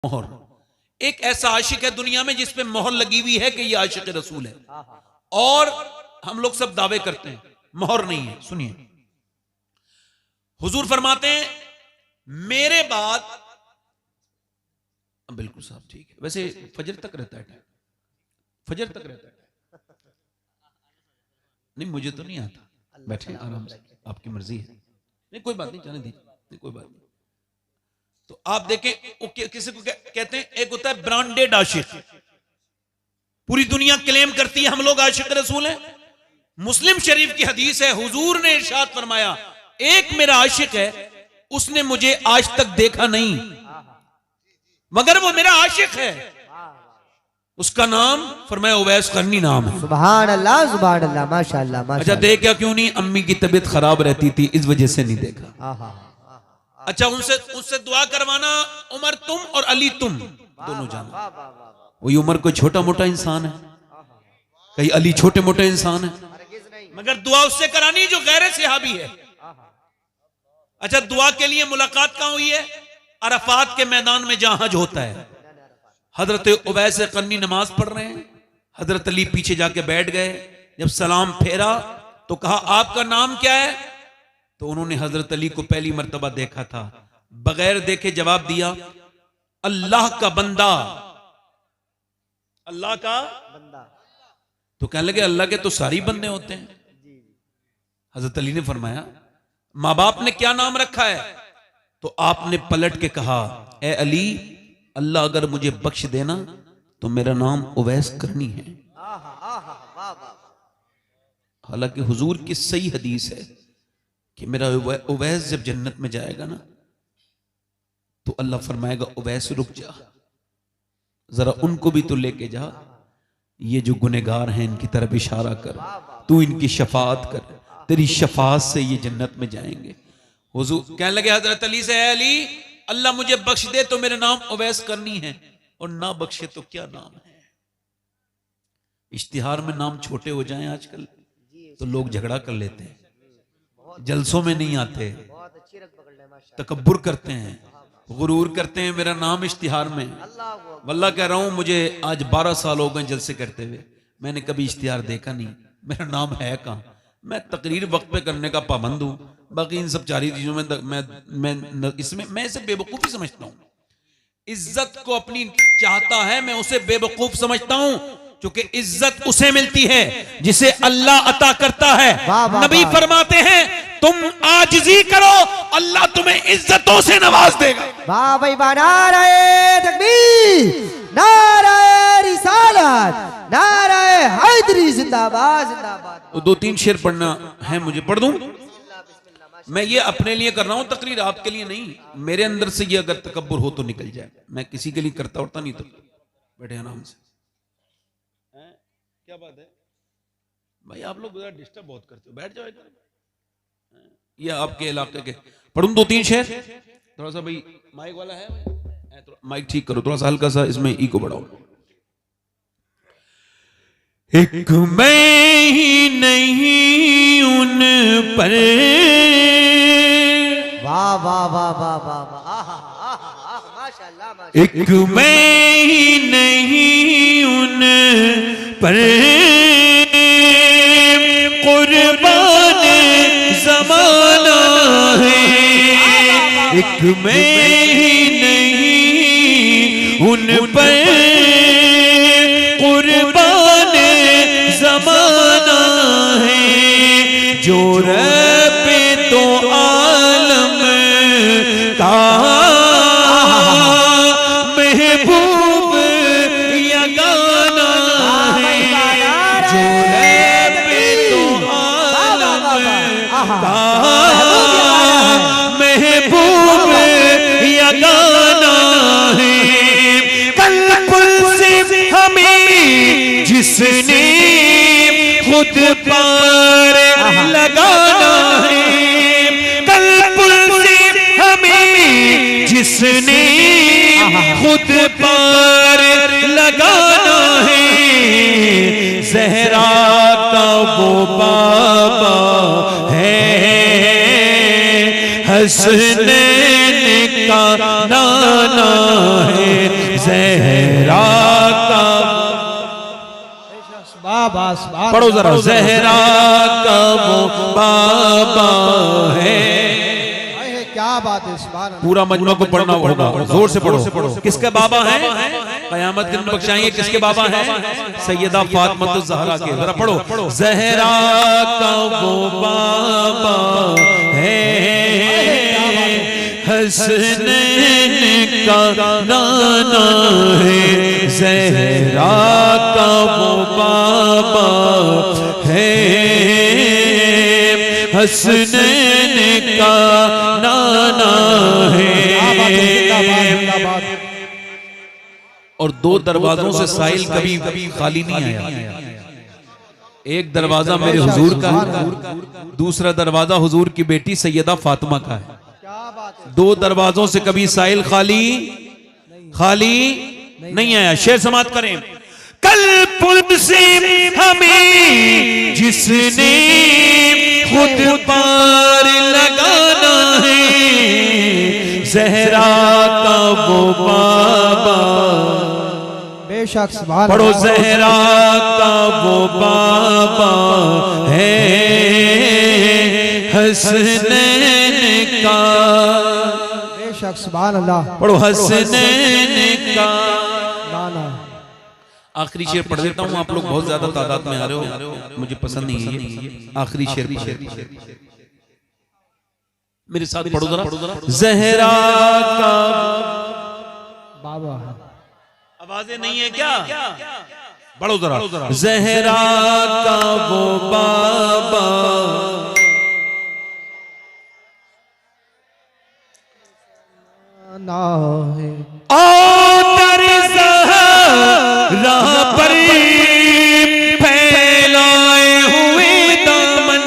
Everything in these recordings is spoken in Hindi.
मोहर। एक ऐसा आशिक है दुनिया में जिस पे मोहर लगी हुई है कि ये आशिक रसूल है, और हम लोग सब दावे करते हैं, मोहर नहीं है। सुनिए, हुजूर फरमाते हैं मेरे बाद, बिल्कुल साहब ठीक है, वैसे फजर तक रहता है टाइम, फजर तक रहता है। नहीं मुझे तो नहीं आता, बैठे आराम से, आपकी मर्जी है। नहीं कोई बात नहीं, जाने दीजिए, नहीं कोई बात नहीं। तो आप देखें किसी को कहते हैं, एक होता है ब्रांडेड आशिक, पूरी दुनिया क्लेम करती है हम लोग आशिक रसूल हैं। मुस्लिम शरीफ की हदीस है, हुजूर ने इरशाद फरमाया एक मेरा आशिक है, उसने मुझे आज तक देखा नहीं मगर वो मेरा आशिक है, उसका नाम फरमाया उवैस करनी नाम है। सुभान अल्लाह सुभान अल्लाह, माशाअल्लाह माशाअल्लाह। अच्छा देखा क्यों नहीं? अम्मी की तबीयत खराब रहती थी, इस वजह से नहीं देखा। अच्छा उनसे दुआ करवाना, उमर तुम और अली तुम दोनों जाना। वही उमर कोई छोटा मोटा इंसान है, कहीं अली छोटे मोटे इंसान है, मगर दुआ उससे करानी जो गैर सहाबी है। अच्छा दुआ के लिए मुलाकात कहां हुई है? अरफात के मैदान में जहां हज होता है। हजरत उवैस करनी नमाज पढ़ रहे हैं, हजरत अली पीछे जाके बैठ गए। जब सलाम फेरा तो कहा आपका नाम क्या है? तो उन्होंने हजरत अली को पहली मर्तबा देखा था, बगैर देखे जवाब दिया अल्लाह का बंदा, अल्लाह का बंदा। तो कहने लगे अल्लाह के तो सारी बंदे होते हैं। हजरत अली ने फरमाया माँ बाप ने क्या नाम रखा है? तो आपने पलट के कहा ए अली, अल्लाह अगर मुझे बख्श देना तो मेरा नाम उवैस करनी है। हालांकि हुजूर की सही हदीस है कि मेरा उवैस जब जन्नत में जाएगा ना तो अल्लाह फरमाएगा उवैस रुक जा, जरा उनको भी तो लेके जा, ये जो गुनहगार हैं इनकी तरफ इशारा कर, तू इनकी शफाअत कर, तेरी शफाअत से ये जन्नत में जाएंगे। हुजूर कहने लगे हजरत अली से, अली अल्लाह मुझे बख्श दे तो मेरा नाम उवैस करनी है, और ना बख्शे तो क्या नाम है। इश्तिहार में नाम छोटे हो जाएं आजकल तो लोग झगड़ा कर लेते हैं, जलसों में नहीं आते, तकब्बुर करते हैं, गुरूर करते हैं मेरा नाम इश्तिहार में। वल्लाह कह रहा हूं मुझे आज 12 साल हो गए जलसे करते हुए, मैंने कभी इश्तिहार देखा नहीं, मेरा नाम है कहां। मैं तकरीर वक्त पे करने का पाबंद हूं, बाकी इन सब चारी चीजों में इसमें मैं इसे बेवकूफी समझता हूं। इज्जत को अपनी चाहता है, मैं उसे बेवकूफ समझता हूं, क्योंकि इज्जत उसे मिलती है जिसे अल्लाह अता करता है। नबी फरमाते हैं तुम आजिज़ी करो, अल्लाह तुम्हें इज्जतों से नवाज देगा। वाह भाई वाह, नारे तकबीर, नारे रिसालत, नारे हैदरी, जिंदाबाद जिंदाबाद। तो 2-3 शेर पढ़ना है मुझे, पढ़ दूं? मैं ये अपने लिए कर रहा हूं तकरीर, आपके लिए नहीं। मेरे अंदर से ये अगर तकब्बुर हो तो निकल जाए, मैं किसी के लिए करता उड़ता नहीं। तो बैठे आराम से, क्या बात है भाई, आप लोग डिस्टर्ब बहुत करते हो, बैठ जाओ इधर। ये आपके इलाके के पढ़ूं 2-3 शेर? थोड़ा सा भाई माइक वाला है भाई, माइक ठीक करो थोड़ा सा, हल्का सा इसमें ई को बढ़ाओ। एक मैं ही नहीं उन पर, वाह वाह वाह वाह वाह वाह, माशाअल्लाह। एक मैं ही नहीं उन पर कुर्बान ज़माना है, एक मैं ही नहीं उन पर कुर्बान ज़माना है, जो रब तो आलम का महबूब यगाना है, जो रब तो आलम का महबूब यगाना है। कल्ब से हमें जिसने खुद पार लगाना है, कल्ब से हमें जिसने खुद पार लगाना है, ज़हरा का वो बाबा है, हसनैन का नाना है, वाह वाह सुभान पढ़ो जरा, ज़हरा का वो बाबा है। अल्लाह, क्या बात है, सुभान अल्लाह। पूरा मजमा को पढ़ना होगा, जोर से पढ़ो। किसके बाबा हैं? कयामत दिन बख्शाएंगे। किसके बाबा हैं? सैयदा फातिमा ज़हरा के। जरा पढ़ो, ज़हरा का वो बाबा है, हसनैन का नाना है, ज़हरा का वो बाबा है, हसनैन का नाना है। और दो दरवाजों से साहिल कभी खाली नहीं आया। एक दरवाजा मेरे हुजूर का है, दूसरा दरवाजा हुजूर की बेटी सैयदा फातिमा का है। दो दरवाजों से कभी साहिल खाली नहीं आया। शेर समाप्त करें। कल पुल से हमें जिसने खुद पार लगाना है, ज़हरा का वो बाबा। बेशक सुभान पढ़ो, अल्लाह। ज़हरा का वो बाबा है, हसनैन का। बेशक सुभान अल्लाह। पढ़ो, हसनैन का। नाना आखिरी शेर पढ़ देता हूँ। आप लोग बहुत ज्यादा तादाद में आ रहे हो, मुझे पसंद नहीं है ये। आखिरी शेर मेरे साथ पढ़ो जरा, ज़हरा का बाबा। आवाजें नहीं है क्या? पढ़ो जरा, ज़हरा का वो बाबा, ना है और ज़हरा पर फैलाए हुए दामन।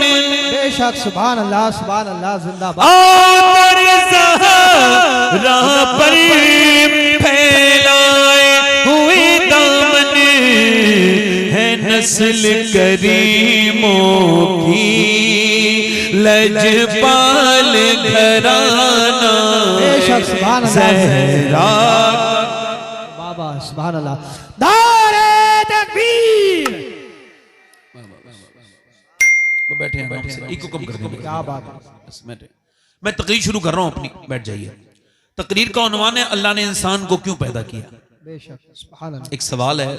बेशक सुभान अल्लाह, सुभान अल्लाह, जिंदाबाद। और ज़हरा पर फैलाए हुए दामन है, नस्ल करीमों की लजपाल घराना। बेशक सुभान अल्लाह, ज़हरा बाबा सुभान अल्लाह। नारे तकबीर। बैठे हैं आराम से, इको कम कर देंगे। क्या बात है। बस मैं तकरीर शुरू कर रहा हूं अपनी, बैठ जाइए। तकरीर का उन्वान है, अल्लाह ने इंसान को क्यों पैदा किया। बेशक सुभान अल्लाह। एक सवाल है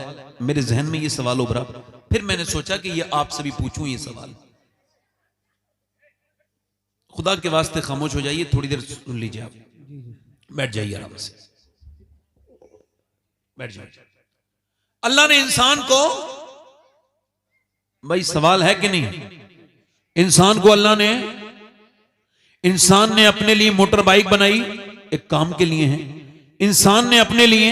मेरे जहन में, ये सवाल उभरा, फिर मैंने सोचा कि ये आपसे भी पूछूं ये सवाल। खुदा के वास्ते खामोश हो जाइए, थोड़ी देर सुन लीजिए आप। बैठ जाइए आराम से, बैठ जाइए। अल्लाह ने इंसान को, भाई सवाल है कि नहीं, इंसान को अल्लाह ने, इंसान ने अपने लिए मोटर बाइक बनाई, एक काम के लिए है। इंसान ने अपने लिए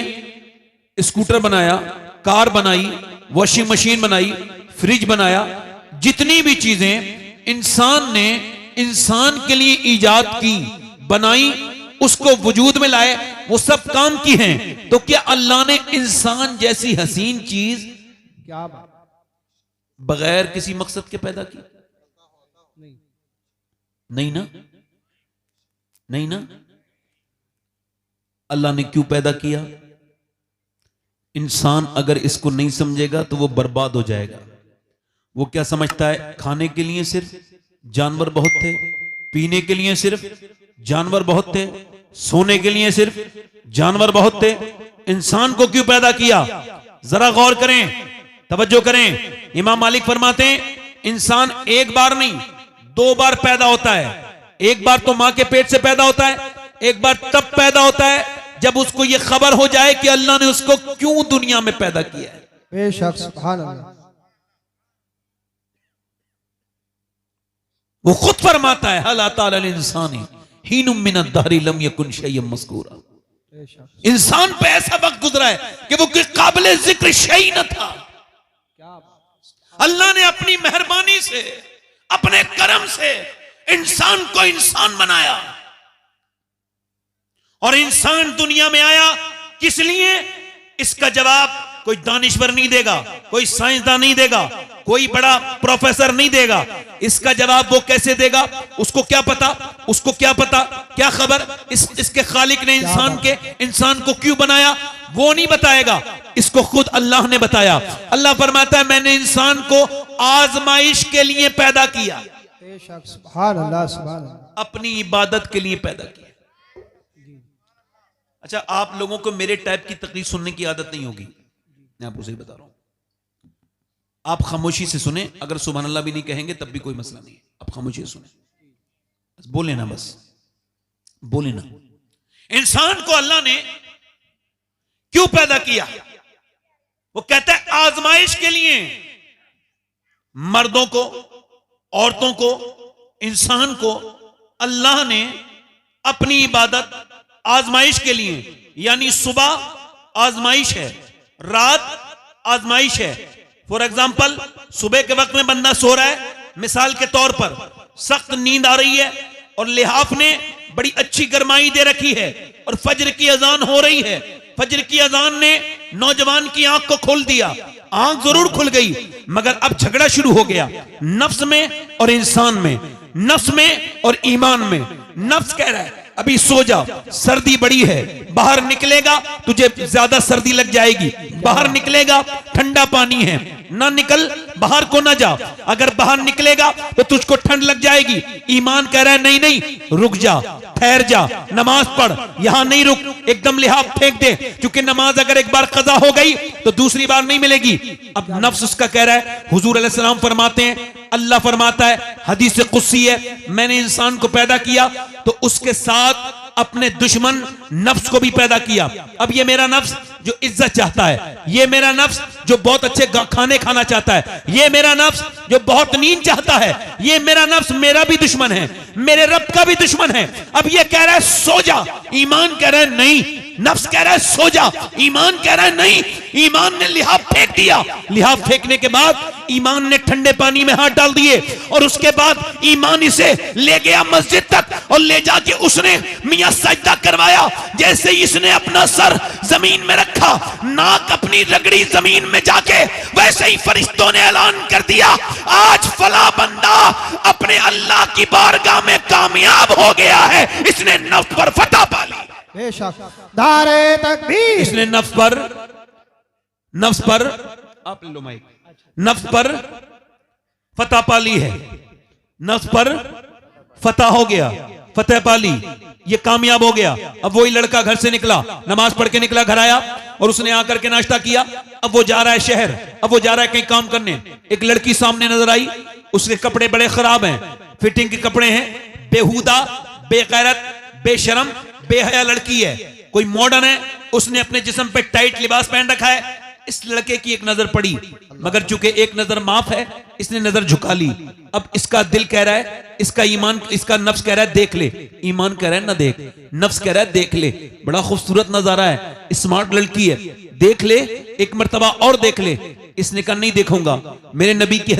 स्कूटर बनाया, कार बनाई, वॉशिंग मशीन बनाई, फ्रिज बनाया। जितनी भी चीजें इंसान ने इंसान के लिए इजाद की, बनाई, उसको वजूद में लाए, वो सब काम की हैं। तो क्या अल्लाह ने इंसान जैसी हसीन चीज क्या बात। बगैर किसी मकसद के पैदा की? नहीं ना, नहीं ना। अल्लाह ने क्यों पैदा किया? इंसान अगर इसको नहीं समझेगा तो वो बर्बाद हो जाएगा। वो क्या समझता है, खाने के लिए सिर्फ जानवर बहुत थे, पीने के लिए सिर्फ जानवर बहुत थे, सोने के लिए सिर्फ जानवर बहुत थे। इंसान को क्यों पैदा किया? जरा गौर करें, तवज्जो करें। इमाम मालिक फरमाते हैं, इंसान एक बार नहीं 2 बार पैदा होता है। एक बार तो मां के पेट से पैदा होता है, एक बार तब पैदा होता है जब उसको यह खबर हो जाए कि अल्लाह ने उसको क्यों दुनिया में पैदा किया है। बेशक सुभान अल्लाह। वो खुद फरमाता है, हल अता अल इंसानी हीनुम मिन अद-दहरि लम यकुन शैय्यन मज़कूरा। इंसान पे ऐसा वक्त गुजरा है कि वो कोई काबिल जिक्र शै न था। अल्लाह ने अपनी मेहरबानी से, अपने करम से इंसान को इंसान बनाया। और इंसान दुनिया में आया किस लिए? इसका जवाब कोई दानिश्वर नहीं देगा, कोई साइंसदान नहीं देगा, कोई बड़ा प्रोफेसर नहीं देगा। इसका जवाब वो कैसे देगा? उसको क्या पता, उसको क्या पता, क्या खबर। इसके खालिक ने इंसान को क्यों बनाया? वो नहीं बताएगा, इसको खुद अल्लाह ने बताया। अल्लाह फरमाता है मैंने इंसान को आजमाइश के लिए पैदा किया, बेशक सुभान अल्लाह सुभान अल्लाह। अपनी इबादत के लिए पैदा किया। अच्छा, आप लोगों को मेरे टाइप की तकरीर सुनने की आदत नहीं होगी, मैं आपको सही बता रहा हूं। आप खामोशी से सुने, अगर सुभान अल्लाह भी नहीं कहेंगे तब भी कोई मसला नहीं है, आप खामोशी से सुने, बस बोले ना, बस बोले ना। इंसान को अल्लाह ने क्यों पैदा किया? वो कहता है आजमाइश के लिए। मर्दों को, औरतों को, इंसान को अल्लाह ने अपनी इबादत आजमाइश के लिए, यानी सुबह आजमाइश है, रात आजमाइश है। फॉर एग्जाम्पल, सुबह के वक्त में बंदा सो रहा है, मिसाल के तौर पर सख्त नींद आ रही है और लिहाफ ने बड़ी अच्छी गरमाई दे रखी है और फजर की अजान हो रही है। फजर की अजान ने नौजवान की आंख को खोल दिया, आंख जरूर खुल गई, मगर अब झगड़ा शुरू हो गया नफ्स में और इंसान में, नफ्स में और ईमान में। नफ्स कह रहा है अभी सो जा, सर्दी बड़ी है, बाहर निकलेगा तुझे ज्यादा सर्दी लग जाएगी, बाहर निकलेगा ठंडा पानी है, ना निकल, बाहर को ना जा, अगर बाहर निकलेगा तो तुझको ठंड लग जाएगी। ईमान कह रहा है नहीं नहीं, रुक जा, ठहर जा, नमाज पढ़, यहां नहीं रुक, एकदम लिहाफ फेंक दे, क्योंकि नमाज अगर एक बार कज़ा हो गई तो दूसरी बार नहीं मिलेगी। अब नफ्स उसका कह रहा है, हुजूर अलैहिस्सलाम फरमाते हैं, अल्लाह फरमाता है, हदीस कुदसी है, मैंने इंसान को पैदा किया तो उसके साथ अपने दुश्मन नफ्स को भी पैदा किया। अब ये मेरा नफ्स जो इज्जत चाहता है, ये मेरा नफ्स जो बहुत अच्छे खाने खाना चाहता है, ये मेरा नफ्स जो बहुत नींद चाहता है, ये मेरा नफ्स मेरा भी दुश्मन है, मेरे रब का भी दुश्मन है। अब ये कह रहा है सो जा, ईमान कह रहा है नहीं, नफ्स कह रहा है सो जा, ईमान कह रहा है नहीं। ईमान ने लिहाफ फेंक दिया, लिहाफ फेंकने के बाद ईमान ने ठंडे पानी में हाथ डाल दिए और उसके बाद ईमान इसे ले गया मस्जिद तक और ले जाके उसने मियां सजदा करवाया। जैसे ही इसने अपना सर जमीन में रखा, नाक अपनी रगड़ी जमीन में जाके, वैसे ही फरिश्तों ने ऐलान कर दिया आज फला बंदा अपने अल्लाह की बारगाह में कामयाब हो गया है, इसने नफ्स पर फतह पा ली। बेशक नारे तकबीर। इसने नफ्स पर आप ले लो माइक, नफ्स पर फतह पा ली है, नफ्स पर फतह हो गया, फतह पा ली, ये कामयाब हो गया। अब वही लड़का घर से निकला, नमाज पढ़ के निकला, घर आया और उसने आकर के नाश्ता किया। अब वो जा रहा है शहर, अब वो जा रहा है कहीं काम करने, एक लड़की सामने नजर आई, उसके कपड़े बड़े खराब हैं, फिटिंग के कपड़े हैं, बेहुदा, बेगैरत, बेशरम, बेहया लड़की है, कोई मॉडर्न है, उसने अपने जिस्म पे टाइट लिबास पहन रखा है। इस लड़के की एक नजर पड़ी, मगर चूंकि एक नजर माफ है, इसने नजर झुका ली। अब इसका दिल कह रहा है, इसका ईमान, इसका नफ्स कह रहा है देख ले, ईमान कह रहा है ना देख, नफ्स कह रहा है देख ले, बड़ा खूबसूरत नजारा है, स्मार्ट लड़की है, देख ले, एक मर्तबा और देख ले। इसने कहा नहीं देखूंगा, मेरे नबी की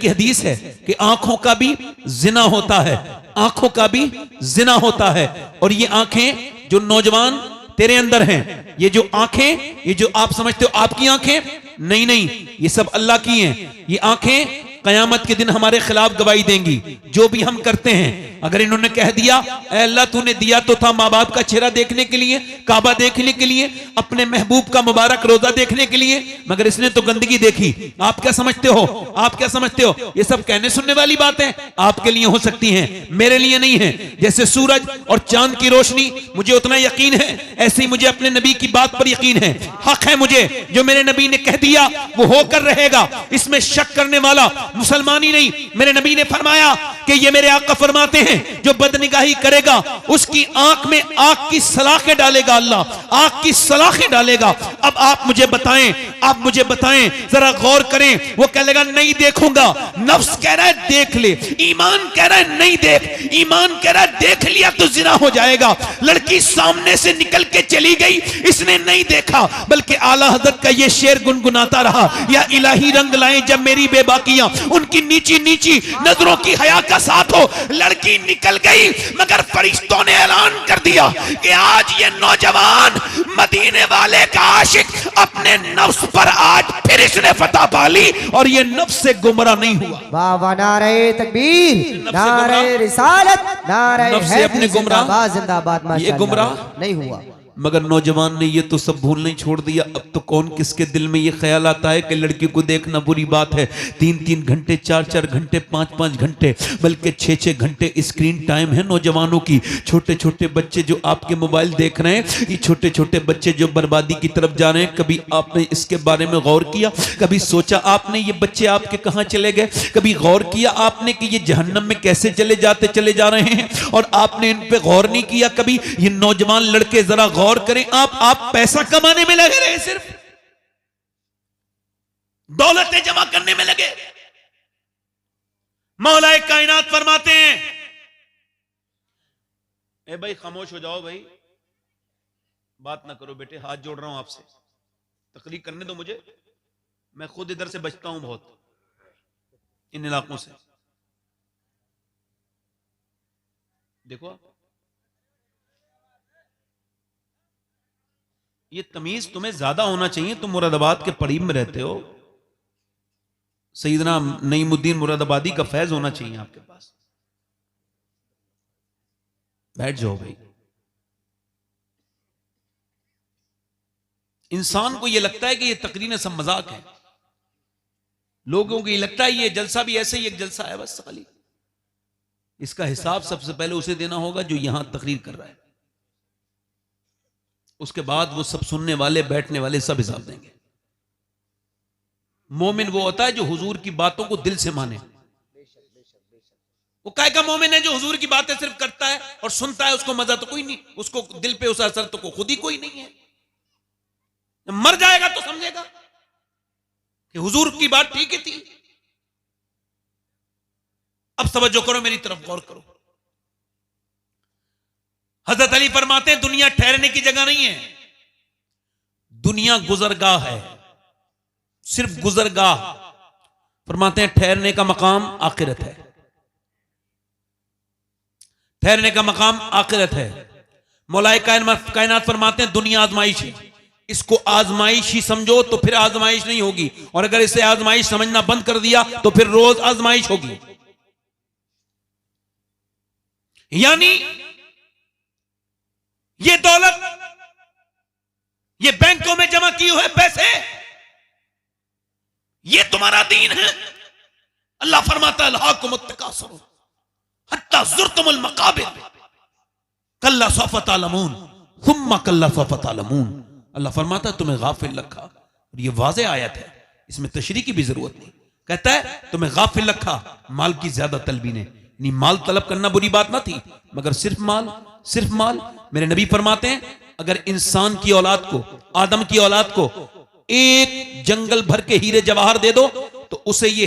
हदीस है कि आंखों का भी जिना होता है, आंखों का भी जिना होता है। और ये आंखें जो नौजवान तेरे अंदर हैं, ये जो आंखें, ये जो आप समझते हो आपकी आंखें, नहीं नहीं, ये सब अल्लाह की हैं। ये आंखें कयामत के दिन हमारे खिलाफ गवाही देंगी, जो भी हम करते हैं। अगर इन्होंने कह दिया ऐ अल्लाह तूने दिया तो था माँ बाप का चेहरा देखने के लिए, काबा देखने के लिए, अपने महबूब का मुबारक रोजा देखने के लिए, मगर इसने तो गंदगी देखी। आप क्या समझते हो, आप क्या समझते हो, ये सब कहने सुनने वाली बातें आपके लिए हो सकती हैं, मेरे लिए नहीं है। जैसे सूरज और चांद की रोशनी मुझे उतना यकीन है, ऐसे ही मुझे अपने नबी की बात पर यकीन है। हक है मुझे, जो मेरे नबी ने कह दिया वो होकर रहेगा, इसमें शक करने वाला मुसलमान ही नहीं। मेरे नबी ने फरमाया कि ये मेरे आका फरमाते हैं जो बदनिगाही करेगा उसकी आंख में आग की सलाखें डालेगा अल्लाह, आग की सलाखें डालेगा। अब आप मुझे बताएं, आप मुझे बताएं, जरा गौर करें। वो कह लेगा नहीं देखूंगा, नफ्स कह रहा है देख ले, ईमान कह रहा है नहीं देख, ईमान कह रहा है देख लिया तो जिना हो जाएगा। लड़की सामने से निकल के चली गई, इसने नहीं देखा, बल्कि आला हज़रत का ये शेर गुनगुनाता रहा, या इलाही रंग लाए जब मेरी बेबाकियां, उनकी नीची नीची नजरों की हया का साथ हो। लड़की निकल गई, मगर फरिश्तों ने ऐलान कर दिया कि आज ये नौजवान मदीने वाले का आशिक अपने नफ्स पर आज फिर इसने फतह पा ली और ये नफ्स से गुमराह नहीं हुआ। बाबा नारे तकबीर, नारे रिसालत, नारे नफ्स से अपने गुमराह, जिंदाबाद, ये गुमराह नहीं हुआ। मगर नौजवान ने ये तो सब भूलना ही छोड़ दिया। अब तो कौन किसके दिल में ये ख्याल आता है कि लड़की को देखना बुरी बात है। 3-3 घंटे, 4-4 घंटे, 5-5 घंटे, बल्कि 6-6 घंटे स्क्रीन टाइम है नौजवानों की। छोटे छोटे बच्चे जो आपके मोबाइल देख रहे हैं, ये छोटे छोटे बच्चे जो बर्बादी की तरफ जा रहे हैं, कभी आपने इसके बारे में गौर किया? कभी सोचा आपने ये बच्चे आपके कहां चले गए? कभी गौर किया आपने कि ये जहन्नम में कैसे चले जा रहे हैं? और आपने इन पे गौर नहीं किया कभी? ये नौजवान लड़के जरा गौर करें, आप पैसा कमाने में लगे रहे, सिर्फ दौलतें जमा करने में लगे। मौलाए कायनात फरमाते हैं, ए भाई खामोश हो जाओ भाई, बात ना करो बेटे, हाथ जोड़ रहा हूं आपसे, तकरीर करने दो मुझे। मैं खुद इधर से बचता हूं बहुत, इन इलाकों से। देखो ये तमीज तुम्हें ज्यादा होना चाहिए, तुम मुरादाबाद के करीब में रहते हो, सईदना नईमुद्दीन मुरादाबादी का फैज होना चाहिए आपके पास। बैठ जाओ भाई। इंसान को यह लगता है कि ये तकरीरें सब मजाक है, लोगों को ये लगता है ये जलसा भी ऐसे ही एक जलसा है बस खाली। इसका हिसाब सबसे पहले उसे देना होगा जो यहां तकरीर कर रहा है, उसके बाद वो सब सुनने वाले बैठने वाले सब हिसाब देंगे। मोमिन वो होता है जो हुजूर की बातों को दिल से माने। वो काय का मोमिन है जो हुजूर की बातें सिर्फ करता है और सुनता है, उसको मजा तो कोई नहीं, उसको दिल पे उस असर तो खुद ही कोई नहीं है। मर जाएगा तो समझेगा कि हुजूर की बात ठीक ही थी। अब तवज्जो करो, मेरी तरफ गौर करो। हजरत अली फरमाते हैं दुनिया ठहरने की जगह नहीं है, दुनिया गुजरगाह है, सिर्फ गुजरगाह। फरमाते हैं ठहरने का मकाम आखिरत है, ठहरने का मकाम आखिरत है। मौलाए कायनात फरमाते हैं दुनिया आजमाइश है, इसको आजमाइश ही समझो तो फिर आजमाइश नहीं होगी, और अगर इसे आजमाइश समझना बंद कर दिया तो फिर रोज आजमाइश होगी। यानी ये दौलत, ये बैंकों में जमा किए हुए पैसे, ये तुम्हारा दीन है। अल्लाह फरमाता है अल्हाकुमुत तकासुर हत्ता ज़ुरतुमुल मकाबिर कल्ला सौफ़ तअलमून सुम्मा कल्ला सौफ़ तअलमून। अल्लाह फरमाता है तुम्हें गाफिल रखा, और ये वाज़ेह आयत है, इसमें तशरीह की भी जरूरत नहीं। कहता है तुम्हें गाफिल रखा माल की ज्यादा तलबी ने। नहीं, माल तलब करना बुरी बात ना थी, मगर सिर्फ माल। मेरे नबी फरमाते हैं अगर इंसान की औलाद को, आदम की औलाद को एक जंगल भर के हीरे जवाहर दे दो तो उसे ये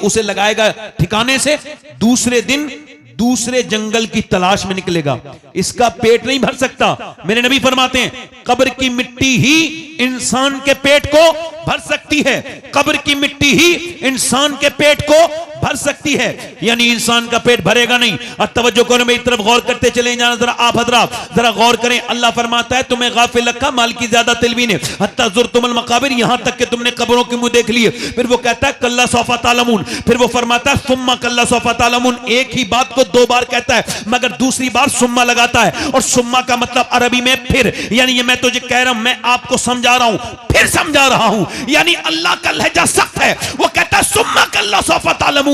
उसे लगाएगा ठिकाने से, दूसरे दिन दूसरे जंगल की तलाश में निकलेगा, इसका पेट नहीं भर सकता। मेरे नबी फरमाते हैं कब्र की मिट्टी ही इंसान के पेट को भर सकती है, कब्र की मिट्टी ही इंसान के पेट को भर सकती है, यानी इंसान का पेट भरेगा नहीं। और तवज्जो करो, मेरी तरफ गौर करते चले जाना, जरा आप हजरात जरा गौर करें। अल्लाह फरमाता है तुम्हें गाफिल रखा माल की ज्यादा तलबी ने, हत्ता ज़ुरतुमुल मकाबिर, यहां तक कि तुमने कब्रों के मुंह देख लिए। फिर वो कहता है कल्ला सौफ़ तअलमून, फिर वो फरमाता है सुम्मा कल्ला सौफ़ तअलमून। एक ही बात को 2 बार कहता है, मगर दूसरी बार सुम्मा लगाता है, और सुम्मा का मतलब अरबी में फिर, यानी ये मैं तुझे कह रहा हूं, मैं आपको समझा रहा हूं, फिर समझा रहा हूं, यानी अल्लाह का लहजा सख्त है। वो कहता है सुम्मा कल्ला सौफ़ तअलमून,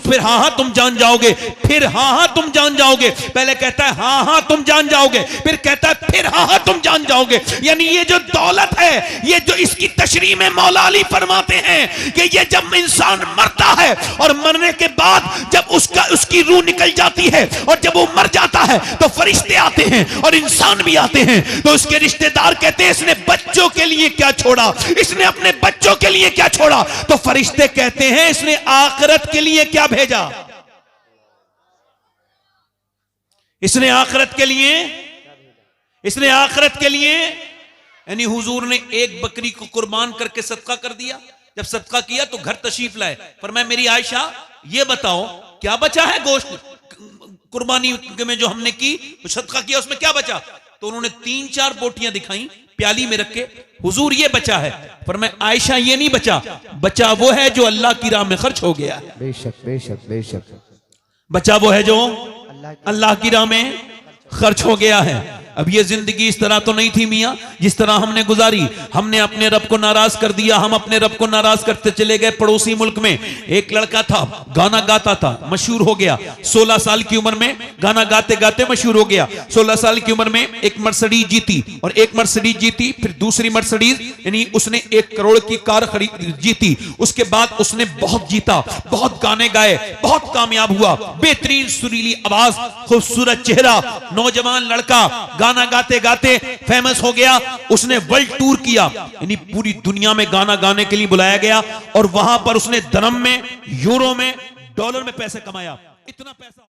फिर हाँ तुम जान जाओगे, फिर हाँ तुम जान जाओगे। पहले कहता है हाँ तुम जान जाओगे, फिर कहता है फिर हाँ तुम जान जाओगे। यानी ये जो दौलत है, ये जो इसकी तशरीह में मौला अली फरमाते हैं कि ये जब इंसान मरता है और मरने के बाद जब उसकी रूह निकल जाती है और जब वो मर जाता है तो फरिश्ते आते हैं और इंसान भी आते हैं, तो उसके रिश्तेदार कहते हैं इसने बच्चों के लिए क्या छोड़ा, इसने अपने बच्चों के लिए क्या छोड़ा। तो फरिश्ते कहते हैं इसने आखिरत के लिए क्या भेजा, इसने आखिरत के लिए, इसने आखिरत के लिए। यानी हुजूर ने एक बकरी को कुर्बान करके सदका कर दिया। जब सदका किया तो घर तशरीफ लाए, फरमाया मेरी आयशा ये बताओ क्या बचा है गोश्त कुर्बानी में जो हमने की, तो सदका किया उसमें क्या बचा। तो उन्होंने 3-4 बोटियां दिखाई प्याली में रख के, हुजूर ये बचा है। फरमाया आयशा ये नहीं बचा, बचा वो है जो अल्लाह की राह में खर्च हो गया है। बेशक बेशक बेशक, बचा वो है जो अल्लाह की राह में खर्च हो गया है। अब ये जिंदगी इस तरह तो नहीं थी मियाँ जिस तरह हमने गुजारी। हमने अपने रब को नाराज कर दिया, हम अपने रब को नाराज करते चले गए। पड़ोसी मुल्क में एक लड़का था, गाना गाता था, मशहूर हो गया। 16 साल की उम्र में गाना गाते गाते मशहूर हो गया। 16 साल की उम्र में एक मर्सिडीज जीती, और एक मर्सिडीज जीती, फिर दूसरी मर्सिडीज, यानी उसने 1 करोड़ की कार खरीद जीती। उसके बाद उसने बहुत जीता, बहुत गाने गाए, बहुत कामयाब हुआ। बेहतरीन सुरीली आवाज, खूबसूरत चेहरा, नौजवान लड़का, गाना गाते गाते फेमस हो गया। उसने वर्ल्ड टूर किया, यानी पूरी दुनिया में गाना गाने के लिए बुलाया गया, और वहां पर उसने दिरहम में, यूरो में, डॉलर में पैसे कमाया। इतना पैसा